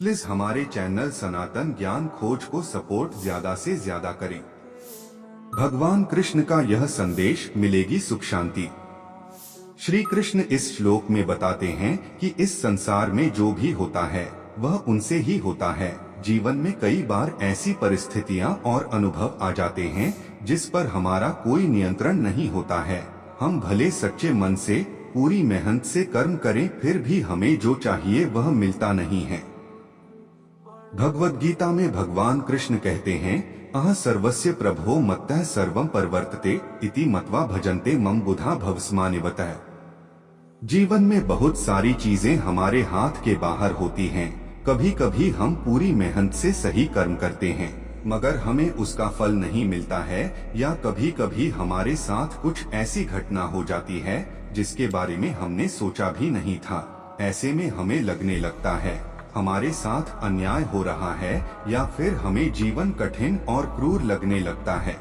Please हमारे channel सनातन ज्ञान खोज को सपोर्ट ज्यादा से ज्यादा करें। भगवान कृष्ण का यह संदेश मिलेगी सुख शांति। श्री कृष्ण इस श्लोक में बताते हैं कि इस संसार में जो भी होता है वह उनसे ही होता है। जीवन में कई बार ऐसी परिस्थितियां और अनुभव आ जाते हैं जिस पर हमारा कोई नियंत्रण नहीं होता है। हम भले सच्चे मन से पूरी मेहनत से कर्म करें, फिर भी हमें जो चाहिए वह मिलता नहीं है। भगवद गीता में भगवान कृष्ण कहते हैं, अह सर्वस्य प्रभो मत्तः सर्वं परिवर्तते इति मत्वा भजन्ते मम बुधा भवस्मानिवतः। जीवन में बहुत सारी चीजें हमारे हाथ के बाहर होती हैं। कभी कभी हम पूरी मेहनत से सही कर्म करते हैं मगर हमें उसका फल नहीं मिलता है, या कभी कभी हमारे साथ कुछ ऐसी घटना हो जाती है जिसके बारे में हमने सोचा भी नहीं था। ऐसे में हमें लगने लगता है हमारे साथ अन्याय हो रहा है, या फिर हमें जीवन कठिन और क्रूर लगने लगता है।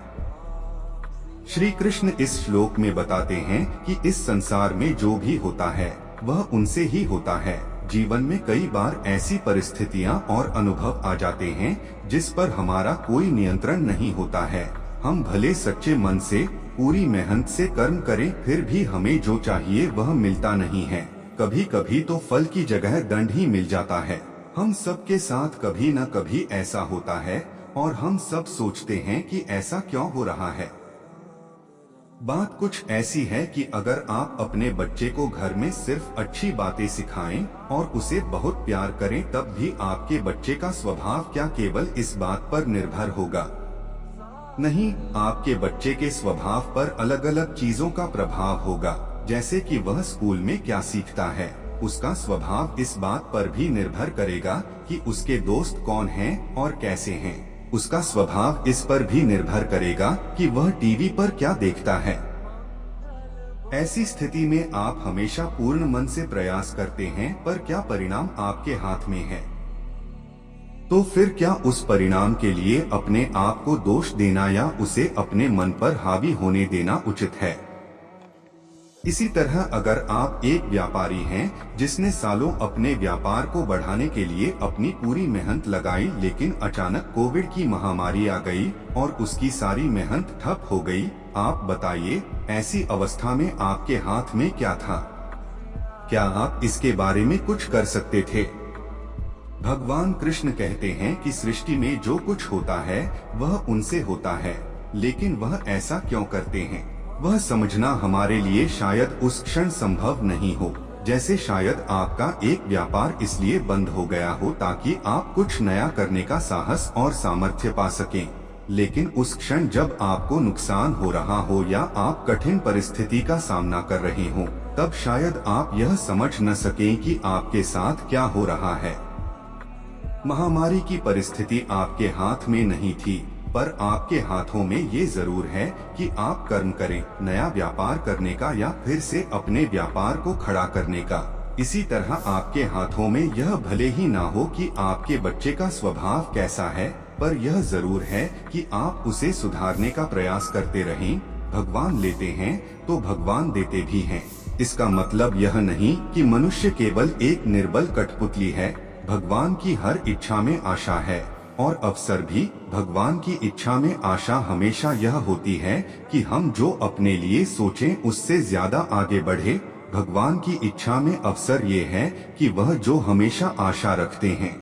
श्री कृष्ण इस श्लोक में बताते हैं कि इस संसार में जो भी होता है वह उनसे ही होता है। जीवन में कई बार ऐसी परिस्थितियां और अनुभव आ जाते हैं जिस पर हमारा कोई नियंत्रण नहीं होता है। हम भले सच्चे मन से पूरी मेहनत से कर्म करें, फिर भी हमें जो चाहिए वह मिलता नहीं है। कभी कभी तो फल की जगह दंड ही मिल जाता है। हम सबके साथ कभी न कभी ऐसा होता है और हम सब सोचते हैं कि ऐसा क्यों हो रहा है। बात कुछ ऐसी है कि अगर आप अपने बच्चे को घर में सिर्फ अच्छी बातें सिखाएं और उसे बहुत प्यार करें, तब भी आपके बच्चे का स्वभाव क्या केवल इस बात पर निर्भर होगा? नहीं, आपके बच्चे के स्वभाव पर अलग अलग चीजों का प्रभाव होगा। जैसे कि वह स्कूल में क्या सीखता है, उसका स्वभाव इस बात पर भी निर्भर करेगा कि उसके दोस्त कौन हैं और कैसे हैं। उसका स्वभाव इस पर भी निर्भर करेगा कि वह टीवी पर क्या देखता है। ऐसी स्थिति में आप हमेशा पूर्ण मन से प्रयास करते हैं, पर क्या परिणाम आपके हाथ में है? तो फिर क्या उस परिणाम के लिए अपने आप को दोष देना या उसे अपने मन पर हावी होने देना उचित है? इसी तरह अगर आप एक व्यापारी हैं जिसने सालों अपने व्यापार को बढ़ाने के लिए अपनी पूरी मेहनत लगाई, लेकिन अचानक कोविड की महामारी आ गई और उसकी सारी मेहनत ठप हो गई, आप बताइए ऐसी अवस्था में आपके हाथ में क्या था? क्या आप इसके बारे में कुछ कर सकते थे? भगवान कृष्ण कहते हैं कि सृष्टि में जो कुछ होता है वह उनसे होता है, लेकिन वह ऐसा क्यों करते हैं वह समझना हमारे लिए शायद उस क्षण संभव नहीं हो। जैसे शायद आपका एक व्यापार इसलिए बंद हो गया हो ताकि आप कुछ नया करने का साहस और सामर्थ्य पा सकें, लेकिन उस क्षण जब आपको नुकसान हो रहा हो या आप कठिन परिस्थिति का सामना कर रहे हो, तब शायद आप यह समझ न सकें कि आपके साथ क्या हो रहा है। महामारी की परिस्थिति आपके हाथ में नहीं थी, पर आपके हाथों में ये जरूर है कि आप कर्म करें, नया व्यापार करने का या फिर से अपने व्यापार को खड़ा करने का। इसी तरह आपके हाथों में यह भले ही ना हो कि आपके बच्चे का स्वभाव कैसा है, पर यह जरूर है कि आप उसे सुधारने का प्रयास करते रहें। भगवान लेते हैं तो भगवान देते भी हैं। इसका मतलब यह नहीं कि मनुष्य केवल एक निर्बल कठपुतली है। भगवान की हर इच्छा में आशा है और अवसर भी। भगवान की इच्छा में आशा हमेशा यह होती है कि हम जो अपने लिए सोचें उससे ज्यादा आगे बढ़े। भगवान की इच्छा में अवसर ये है कि वह जो हमेशा आशा रखते हैं